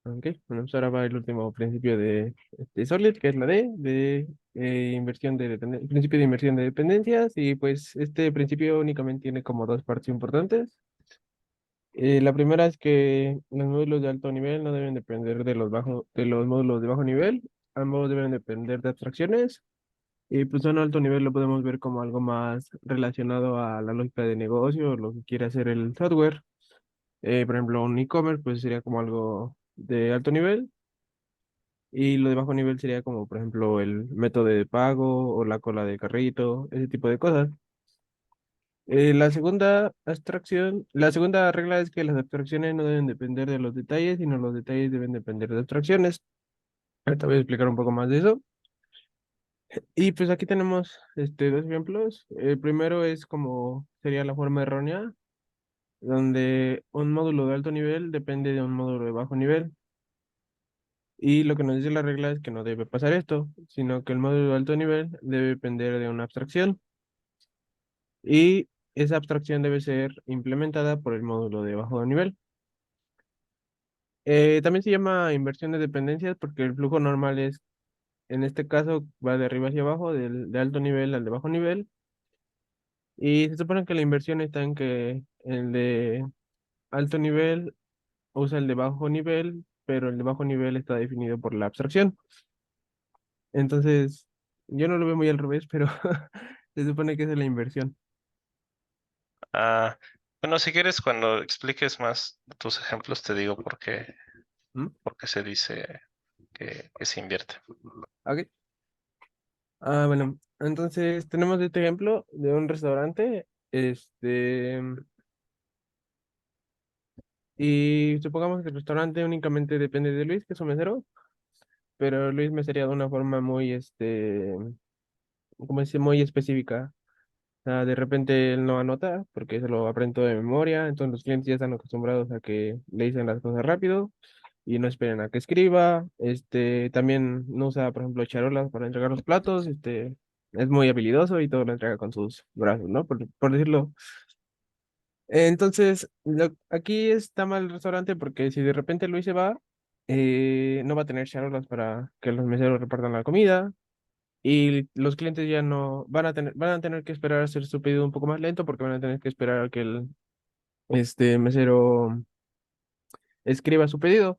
Ok, bueno, pues ahora va el último principio de Solid, que es la de inversión de principio de inversión de dependencias, y pues este principio únicamente tiene como dos partes importantes. La primera es que los módulos de alto nivel no deben depender de los módulos de bajo nivel, ambos deben depender de abstracciones, y pues en alto nivel lo podemos ver como algo más relacionado a la lógica de negocio, lo que quiere hacer el software. Por ejemplo, un e-commerce pues sería como algo de alto nivel. Y lo de bajo nivel sería como, por ejemplo, el método de pago o la cola de carrito, ese tipo de cosas. La segunda regla es que las abstracciones no deben depender de los detalles, sino los detalles deben depender de abstracciones. Ahorita voy a explicar un poco más de eso. Y pues aquí tenemos dos ejemplos. El primero es como sería la forma errónea, donde un módulo de alto nivel depende de un módulo de bajo nivel. Y lo que nos dice la regla es que no debe pasar esto, sino que el módulo de alto nivel debe depender de una abstracción y esa abstracción debe ser implementada por el módulo de bajo nivel. También se llama inversión de dependencias porque el flujo normal es, en este caso, va de arriba hacia abajo, de alto nivel al de bajo nivel. Y se supone que la inversión está en que el de alto nivel usa el de bajo nivel, pero el de bajo nivel está definido por la abstracción. Entonces, yo no lo veo muy al revés, pero se supone que esa es la inversión. Ah, bueno, si quieres, cuando expliques más tus ejemplos, te digo ¿Mm? por qué se dice que se invierte. Ok. Bueno, entonces tenemos este ejemplo de un restaurante, y supongamos que el restaurante únicamente depende de Luis, que es su mesero, pero Luis me sería de una forma muy, como dice, muy específica. O sea, de repente él no anota porque se lo aprende todo de memoria, entonces los clientes ya están acostumbrados a que le dicen las cosas rápido y no esperen a que escriba. También no usa, por ejemplo, charolas para entregar los platos, es muy habilidoso y todo lo entrega con sus brazos, ¿no? Por decirlo. Entonces, aquí está mal el restaurante porque si de repente Luis se va, no va a tener charolas para que los meseros repartan la comida y los clientes ya no van a tener que esperar a hacer su pedido un poco más lento porque van a tener que esperar a que el mesero escriba su pedido.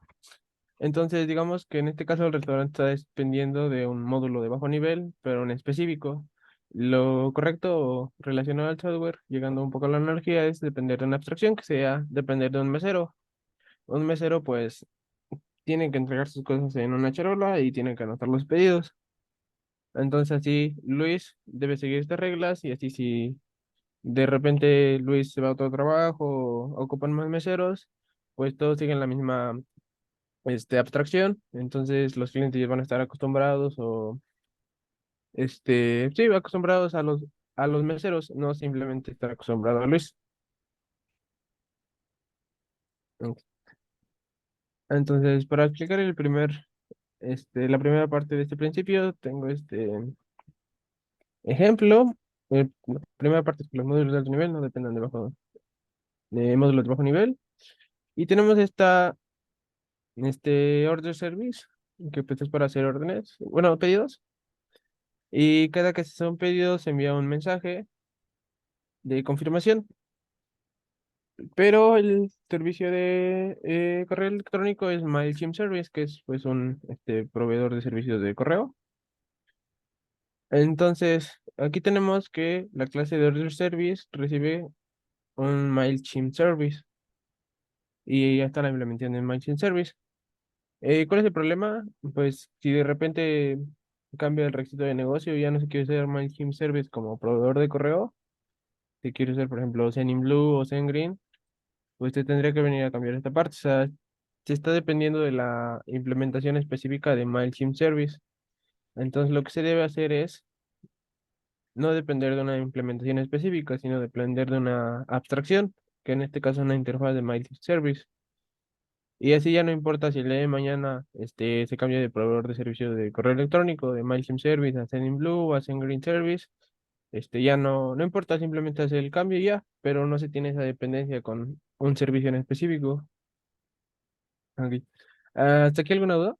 Entonces, digamos que en este caso el restaurante está dependiendo de un módulo de bajo nivel, pero en específico. Lo correcto relacionado al software, llegando un poco a la analogía, es depender de una abstracción que sea depender de un mesero. Un mesero, pues, tiene que entregar sus cosas en una charola y tiene que anotar los pedidos. Entonces, así Luis debe seguir estas reglas y así si de repente Luis se va a otro trabajo o ocupan más meseros, pues todos siguen la misma abstracción, entonces los clientes ya van a estar acostumbrados o, sí, acostumbrados a los meseros, no simplemente estar acostumbrado a Luis. Entonces, para explicar la primera parte de este principio, tengo este ejemplo. La primera parte es que los módulos de alto nivel no dependen de módulos de bajo nivel. Y tenemos este order service, que pues es para hacer órdenes, bueno, pedidos. Y cada que se hace un pedido se envía un mensaje de confirmación. Pero el servicio de correo electrónico es MailChimp Service, que es pues un proveedor de servicios de correo. Entonces, aquí tenemos que la clase de Order Service recibe un MailChimp Service y ya está la implementación de MailChimp Service. ¿Cuál es el problema? Pues si de repente cambia el requisito de negocio y ya no se quiere usar MailChimp Service como proveedor de correo, si quiere usar, por ejemplo, Sendinblue o SendGreen, pues usted tendría que venir a cambiar esta parte. O sea, se está dependiendo de la implementación específica de MailChimp Service. Entonces, lo que se debe hacer es no depender de una implementación específica, sino depender de una abstracción, que en este caso es una interfaz de MailChimp Service. Y así ya no importa si el día de mañana se cambia de proveedor de servicio de correo electrónico, de MailChimp Service a Sendinblue, a SendGreen Service, ya no importa, simplemente hacer el cambio y ya, pero no se tiene esa dependencia con un servicio en específico. Ok. ¿Hasta aquí alguna duda?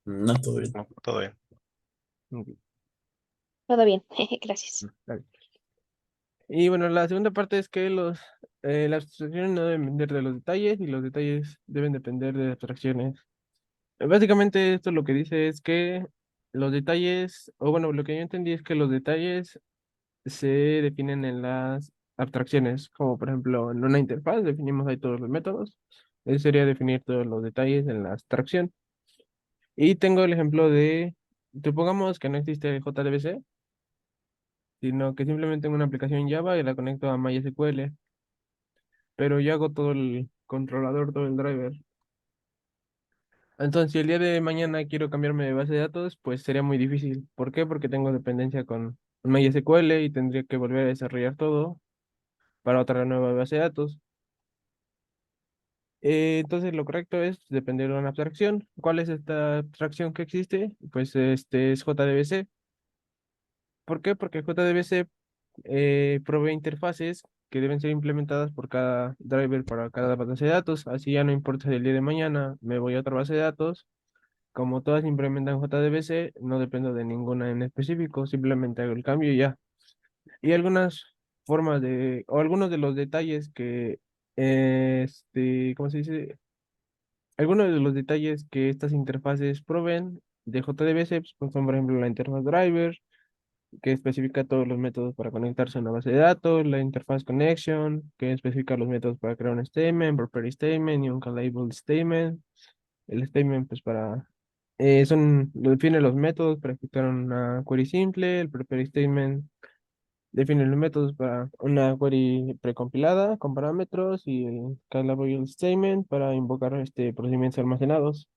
No, todo bien. No, todo bien. Ok, Todo bien, gracias. dale. Y bueno, la segunda parte es que las abstracciones no deben depender de los detalles y los detalles deben depender de abstracciones. Básicamente esto lo que dice es que los detalles, o bueno, lo que yo entendí es que los detalles se definen en las abstracciones, como por ejemplo en una interfaz definimos ahí todos los métodos. Eso sería definir todos los detalles en la abstracción. Y tengo el ejemplo de, supongamos que no existe JDBC, sino que simplemente tengo una aplicación Java y la conecto a MySQL, pero yo hago todo el controlador, todo el driver. Entonces, si el día de mañana quiero cambiarme de base de datos, pues sería muy difícil. ¿Por qué? Porque tengo dependencia con MySQL y tendría que volver a desarrollar todo para otra nueva base de datos. Entonces, lo correcto es depender de una abstracción. ¿Cuál es esta abstracción que existe? Pues este es JDBC. ¿Por qué? Porque JDBC provee interfaces que deben ser implementadas por cada driver para cada base de datos. Así ya no importa si el día de mañana me voy a otra base de datos. Como todas implementan JDBC, no dependo de ninguna en específico, simplemente hago el cambio y ya. Y algunas formas o algunos de los detalles que, ¿cómo se dice? Algunos de los detalles que estas interfaces proveen de JDBC pues, son, por ejemplo, la interfaz driver, que especifica todos los métodos para conectarse a una base de datos, la interfaz connection, que especifica los métodos para crear un statement, property statement y un callable statement. El statement, pues lo define los métodos para ejecutar una query simple, el property statement define los métodos para una query precompilada con parámetros y el callable statement para invocar procedimientos almacenados.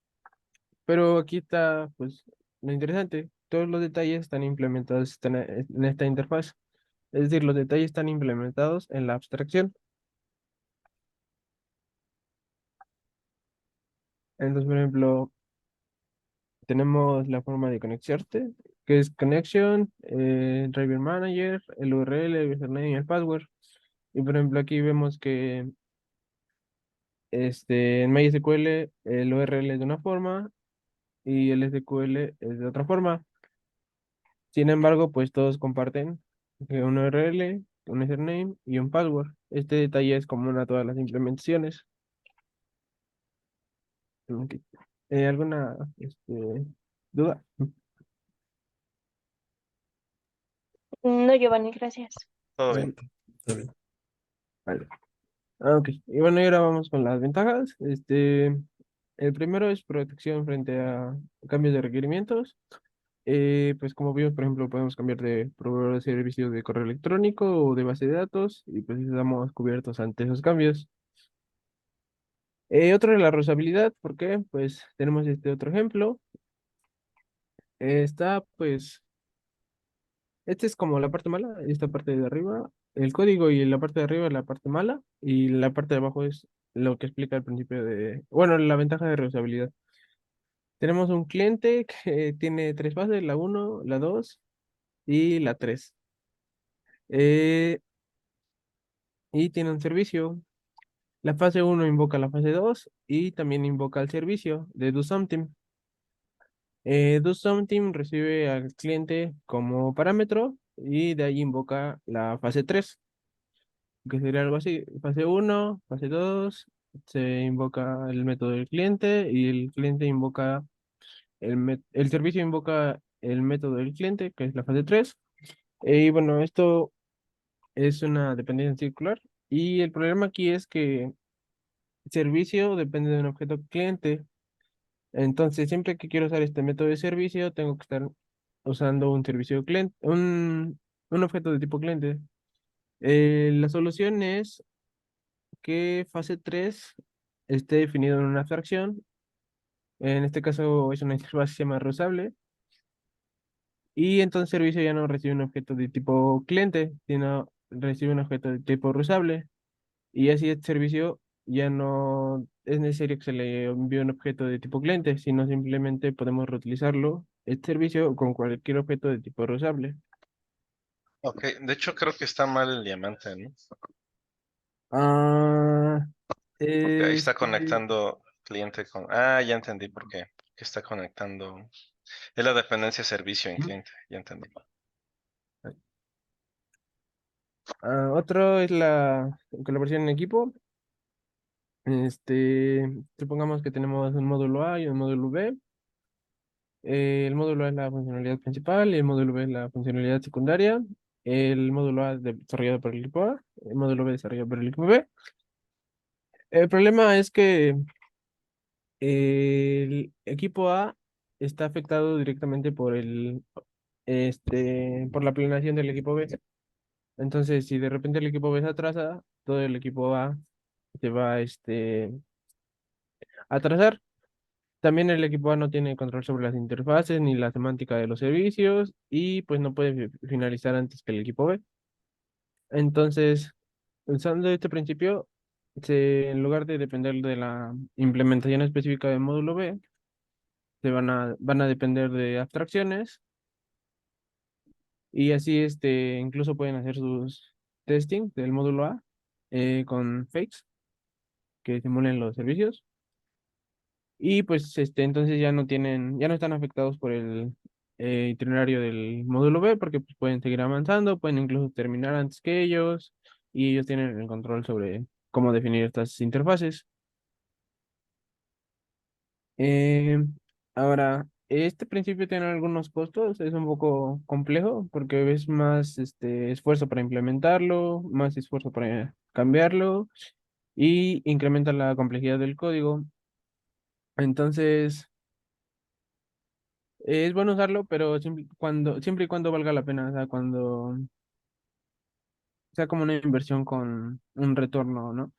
Pero aquí está, pues, lo interesante. Todos los detalles están implementados en esta interfaz. Es decir, los detalles están implementados en la abstracción. Entonces, por ejemplo, tenemos la forma de conectarte, que es connection, driver manager, el URL, el username y el password. Y por ejemplo, aquí vemos que en MySQL el URL es de una forma y el SQL es de otra forma. Sin embargo, pues todos comparten un URL, un username y un password. Este detalle es común a todas las implementaciones. Ok. ¿Alguna duda? No, Giovanni, gracias. Todo No, bien. está bien. Vale. Ok. Y bueno, y ahora vamos con las ventajas. El primero es protección frente a cambios de requerimientos. Pues como vimos, por ejemplo, podemos cambiar de proveedor de servicios de correo electrónico o de base de datos y pues estamos cubiertos ante esos cambios. Otro es la reusabilidad, ¿por qué? Pues tenemos este otro ejemplo. Está, pues, este es como la parte mala, esta parte de arriba, el código y la parte de arriba es la parte mala y la parte de abajo es lo que explica al principio bueno, la ventaja de reusabilidad. Tenemos un cliente que tiene tres fases, la uno, la 2 y la 3. Eh, y tiene un servicio. La fase uno invoca la fase 2 y también invoca el servicio de Do Something. Do Something recibe al cliente como parámetro y de ahí invoca la fase 3 que sería algo así. Fase uno, fase 2 se invoca el método del cliente y el cliente invoca el servicio invoca el método del cliente, que es la fase 3. Y bueno, esto es una dependencia circular. Y el problema aquí es que el servicio depende de un objeto cliente. Entonces, siempre que quiero usar este método de servicio, tengo que estar usando un servicio cliente, un objeto de tipo cliente. La solución es que fase 3 esté definido en una abstracción. En este caso es una interfaz que se llama reusable. Y entonces el servicio ya no recibe un objeto de tipo cliente, sino recibe un objeto de tipo reusable. Y así el servicio ya no es necesario que se le envíe un objeto de tipo cliente, sino simplemente podemos reutilizarlo, este servicio, con cualquier objeto de tipo reusable. Ok, de hecho creo que está mal el diamante, ¿no? Porque ahí está Este, conectando cliente con... Ah, ya entendí por qué. Que está conectando... Es la dependencia servicio en ujú. cliente, ya entendí. Otro es la colaboración en equipo. Supongamos que tenemos un módulo A y un módulo B. El módulo A es la funcionalidad principal y el módulo B es la funcionalidad secundaria. El módulo A es desarrollado por el equipo A, el módulo B desarrollado por el equipo B. El problema es que el equipo A está afectado directamente por la planeación del equipo B. Entonces, si de repente el equipo B se atrasa, todo el equipo A se va, a atrasar. También el equipo A no tiene control sobre las interfaces ni la semántica de los servicios y pues no puede finalizar antes que el equipo B. Entonces, usando este principio, en lugar de depender de la implementación específica del módulo B, van a depender de abstracciones y así incluso pueden hacer sus testing del módulo A con fakes que simulen los servicios. Y pues entonces ya no están afectados por el itinerario del módulo B porque pues, pueden seguir avanzando, pueden incluso terminar antes que ellos y ellos tienen el control sobre cómo definir estas interfaces. Eh, Ahora, este principio tiene algunos costos, es un poco complejo porque es más esfuerzo para implementarlo, más esfuerzo para cambiarlo y incrementa la complejidad del código. Entonces, es bueno usarlo, pero siempre y cuando valga la pena, o sea, cuando sea como una inversión con un retorno, ¿no?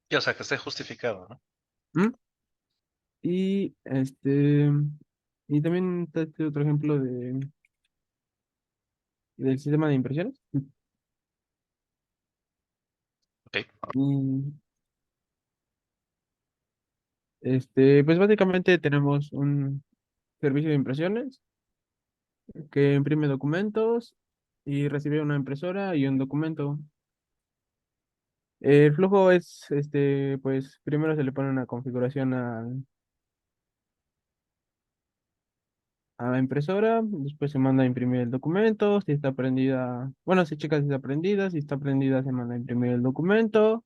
Y, o sea, que esté justificado, ¿no? ¿Mm? Y y también está este otro ejemplo del sistema de impresiones. Ok. Y pues básicamente tenemos un servicio de impresiones que imprime documentos y recibe una impresora y un documento. El flujo es, pues primero se le pone una configuración a la impresora, después se manda a imprimir el documento, si está prendida, bueno, se checa si está prendida, si está prendida se manda a imprimir el documento,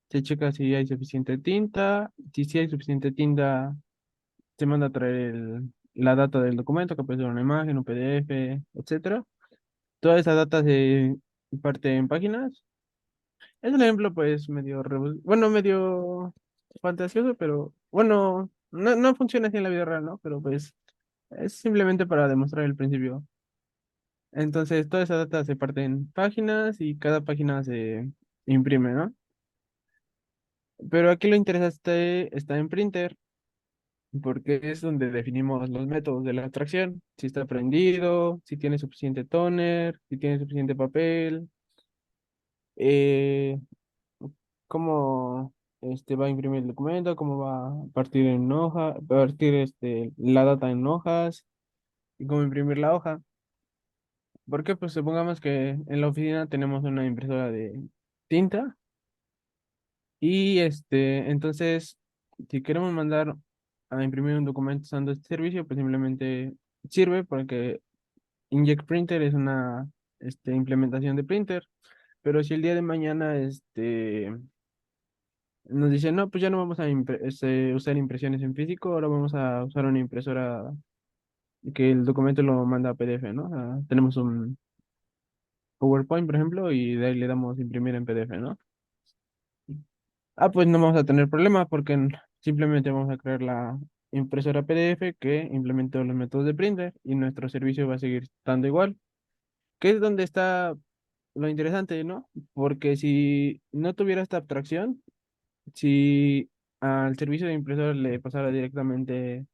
se checa si hay suficiente tinta, si sí hay suficiente tinta, se manda a traer la data del documento, que puede ser una imagen, un PDF, etcétera. Toda esa data se parte en páginas. Es un ejemplo, pues, bueno, medio fantasioso, pero bueno, no funciona así en la vida real, ¿no? Pero pues es simplemente para demostrar el principio. Entonces, toda esa data se parte en páginas y cada página se imprime, ¿no? Pero aquí lo interesante está en printer, porque es donde definimos los métodos de la abstracción. Si está prendido, si tiene suficiente toner, si tiene suficiente papel, eh, cómo va a imprimir el documento, cómo va a partir en hoja, partir la data en hojas y cómo imprimir la hoja. Porque pues supongamos que en la oficina tenemos una impresora de tinta y entonces si queremos mandar a imprimir un documento usando este servicio, pues simplemente sirve porque Inject Printer es una implementación de printer, pero si el día de mañana nos dicen, no, pues ya no vamos a usar impresiones en físico, ahora vamos a usar una impresora que el documento lo manda a PDF, ¿no? Tenemos un PowerPoint, por ejemplo, y de ahí le damos imprimir en PDF, ¿no? Pues no vamos a tener problemas porque simplemente vamos a crear la impresora PDF que implemente los métodos de printer y nuestro servicio va a seguir estando igual, que es donde está lo interesante, ¿no? Porque si no tuviera esta abstracción, si al servicio de impresora le pasara directamente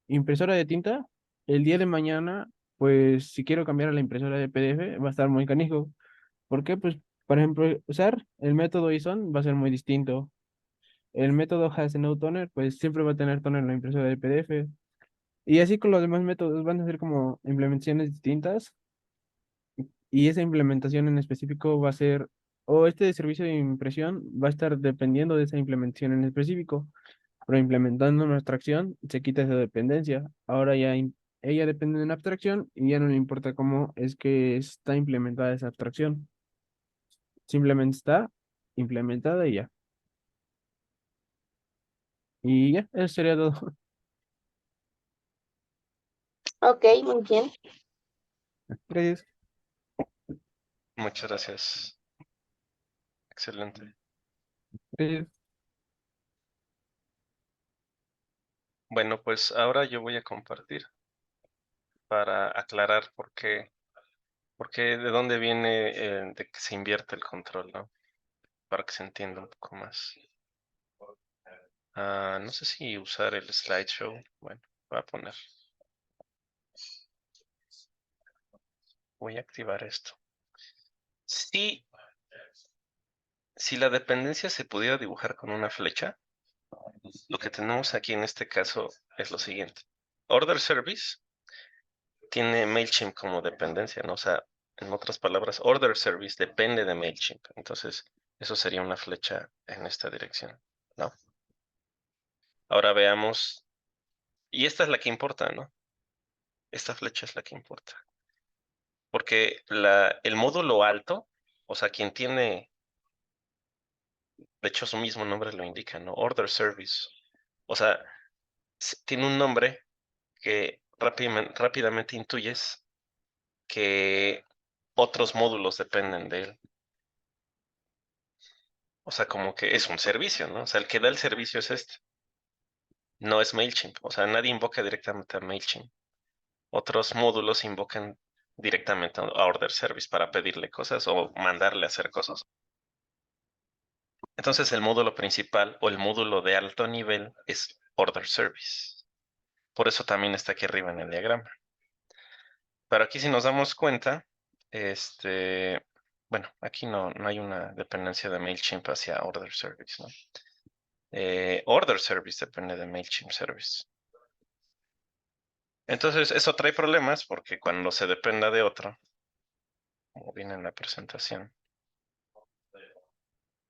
impresora de tinta, el día de mañana, pues si quiero cambiar a la impresora de PDF, va a estar muy canijo. ¿Por qué? Pues, por ejemplo, usar el método ISON va a ser muy distinto. El método has no toner, pues siempre va a tener toner en la impresora de PDF. Y así con los demás métodos van a ser como implementaciones distintas Y esa implementación en específico va a ser, o este servicio de impresión va a estar dependiendo de esa implementación en específico. Pero implementando una abstracción, se quita esa dependencia. Ahora ya ella depende de una abstracción y ya no le importa cómo es que está implementada esa abstracción. Simplemente está implementada y ya. Y ya, eso sería todo. Ok, muy bien. Gracias. Muchas gracias. Excelente. Gracias. Bueno, pues ahora yo voy a compartir para aclarar por qué, de dónde viene de que se invierte el control, ¿no? Para que se entienda un poco más. No sé si usar el slideshow. Bueno, voy a poner. Voy a activar esto. Si la dependencia se pudiera dibujar con una flecha, lo que tenemos aquí en este caso es lo siguiente. Order Service tiene MailChimp como dependencia, ¿no? O sea, en otras palabras, Order Service depende de MailChimp. Entonces, eso sería una flecha en esta dirección, ¿no? Ahora veamos, y esta es la que importa, ¿no? Esta flecha es la que importa. Porque el módulo alto, o sea, quien tiene, de hecho su mismo nombre lo indica, ¿no? Order Service. O sea, tiene un nombre que rápidamente intuyes que otros módulos dependen de él. O sea, como que es un servicio, ¿no? O sea, el que da el servicio es este. No es MailChimp. O sea, nadie invoca directamente a MailChimp. Otros módulos invocan directamente a Order Service para pedirle cosas o mandarle a hacer cosas. Entonces, el módulo principal o el módulo de alto nivel es Order Service. Por eso también está aquí arriba en el diagrama. Pero aquí si nos damos cuenta, bueno, aquí no hay una dependencia de MailChimp hacia Order Service, ¿no? Order Service depende de MailChimp Service. Entonces, eso trae problemas porque cuando se dependa de otro, como viene en la presentación,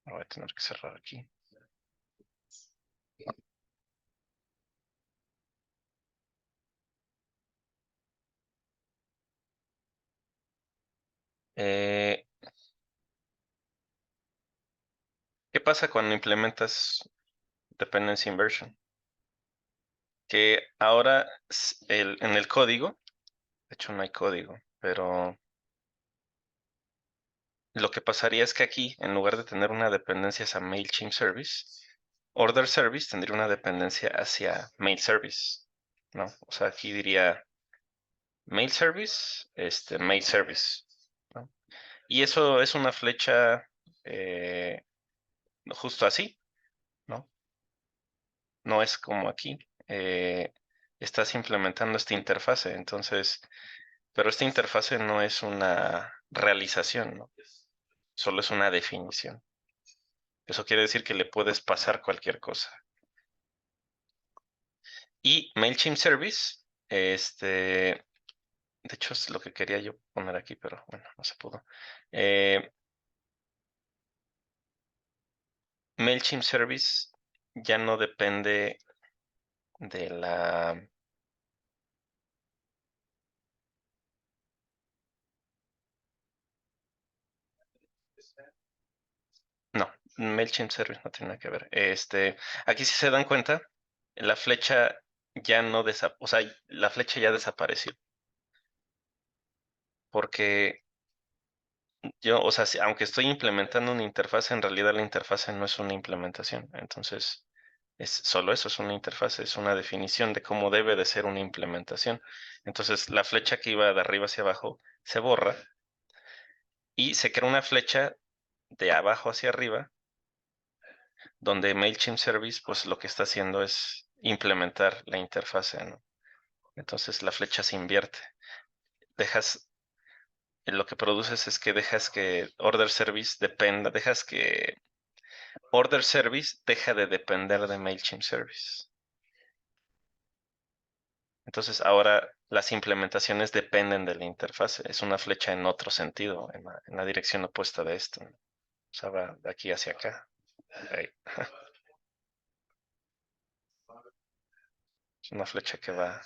lo voy a tener que cerrar aquí. ¿Qué pasa cuando implementas Dependency Inversion? Que ahora en el código, de hecho no hay código, pero lo que pasaría es que aquí, en lugar de tener una dependencia hacia MailChimp Service, Order Service tendría una dependencia hacia Mail Service, ¿no? O sea, aquí diría Mail Service, Mail Service, ¿no? Y eso es una flecha justo así, ¿no? No es como aquí. Estás implementando esta interfase, entonces, pero esta interfase no es una realización, ¿no? Solo es una definición. Eso quiere decir que le puedes pasar cualquier cosa. Y MailChimp Service, de hecho es lo que quería yo poner aquí, pero bueno, no se pudo. MailChimp Service ya no depende de la... No, MailChimp Service no tiene nada que ver. Aquí si se dan cuenta, la flecha ya no o sea, la flecha ya desapareció. Porque yo, o sea, aunque estoy implementando una interfaz, en realidad la interfaz no es una implementación. Entonces, es solo eso, es una interfaz, es una definición de cómo debe de ser una implementación. Entonces, la flecha que iba de arriba hacia abajo se borra y se crea una flecha de abajo hacia arriba, donde MailChimp Service, pues lo que está haciendo es implementar la interfase, ¿no? Entonces, la flecha se invierte. Lo que produces es que dejas que Order Service dependa, dejas que Order Service deja de depender de MailChimp Service. Entonces ahora las implementaciones dependen de la interfase. Es una flecha en otro sentido, en la dirección opuesta de esto. O sea, va de aquí hacia acá. Ahí. Es una flecha que va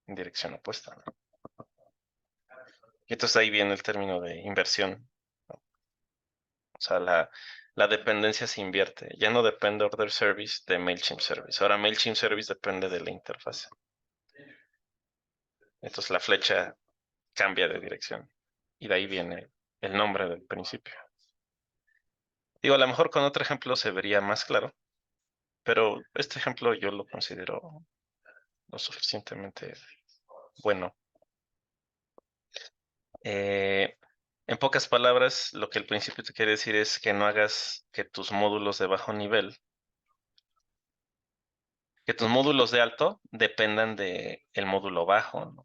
en dirección opuesta, ¿no? Y entonces ahí viene el término de inversión, ¿no? O sea, la dependencia se invierte. Ya no depende Order Service de MailChimp Service. Ahora MailChimp Service depende de la interfase. Entonces la flecha cambia de dirección. Y de ahí viene el nombre del principio. Digo, a lo mejor con otro ejemplo se vería más claro, pero este ejemplo yo lo considero lo suficientemente bueno. En pocas palabras, lo que el principio te quiere decir es que no hagas que tus módulos de bajo nivel, que tus módulos de alto dependan del módulo bajo, ¿no?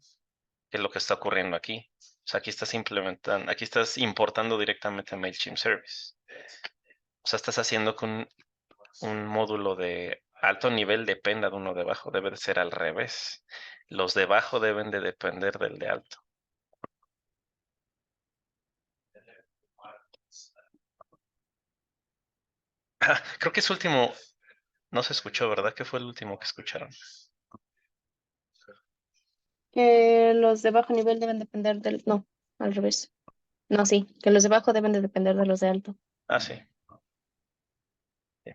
Que es lo que está ocurriendo aquí. O sea, aquí estás implementando, aquí estás importando directamente MailChimp Service. O sea, estás haciendo que un módulo de alto nivel dependa de uno de bajo. Debe de ser al revés. Los de bajo deben de depender del de alto. Creo que ese último no se escuchó, ¿verdad? ¿Qué fue el último que escucharon? Que los de bajo nivel deben depender del... No, al revés. No, sí, que los de bajo deben de depender de los de alto. Ah, sí. Sí,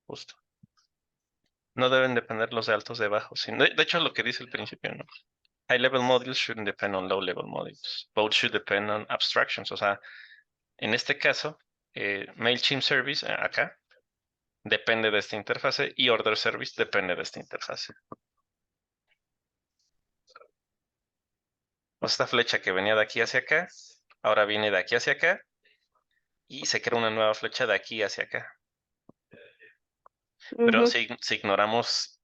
justo. No deben depender los de altos de bajos. De hecho, lo que dice el principio, ¿no? High level modules shouldn't depend on low level modules. Both should depend on abstractions. O sea, en este caso, MailChimp Service, acá, depende de esta interfase y Order Service depende de esta interfase. O esta flecha que venía de aquí hacia acá, ahora viene de aquí hacia acá y se crea una nueva flecha de aquí hacia acá. Pero Ujú. si ignoramos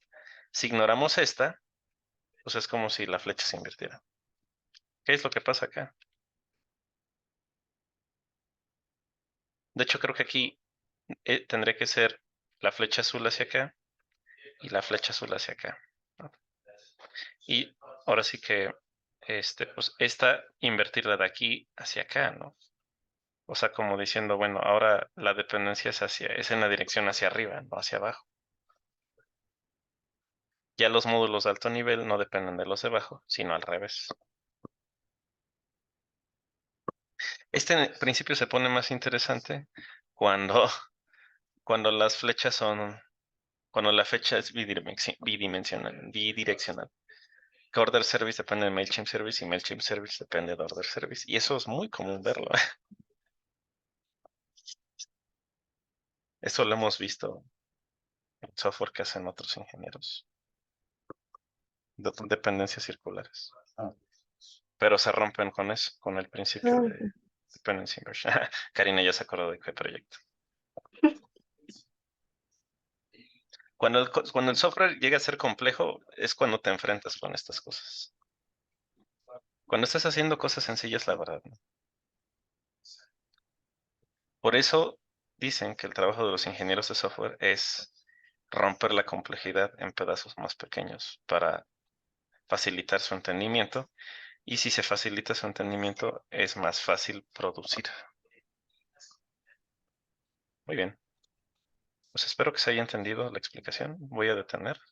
esta, pues es como si la flecha se invirtiera. ¿Qué es lo que pasa acá? De hecho, creo que aquí tendría que ser la flecha azul hacia acá y la flecha azul hacia acá, ¿no? Y ahora sí que, pues esta invertirla de aquí hacia acá, ¿no? O sea, como diciendo, bueno, ahora la dependencia es en la dirección hacia arriba, no hacia abajo. Ya los módulos de alto nivel no dependen de los de bajo, sino al revés. Este principio se pone más interesante cuando, cuando las flechas son, cuando la flecha es bidireccional. Que Order Service depende de MailChimp Service y MailChimp Service depende de Order Service. Y eso es muy común verlo. Eso lo hemos visto en software que hacen otros ingenieros. Dependencias circulares. Pero se rompen con eso, con el principio de Ujú. dependency inversion. Karina ya se acordó de qué proyecto. Cuando el software llega a ser complejo, es cuando te enfrentas con estas cosas. Cuando estás haciendo cosas sencillas, la verdad, ¿no? Por eso dicen que el trabajo de los ingenieros de software es romper la complejidad en pedazos más pequeños para facilitar su entendimiento. Y si se facilita su entendimiento, es más fácil producir. Muy bien. Pues espero que se haya entendido la explicación. Voy a detener.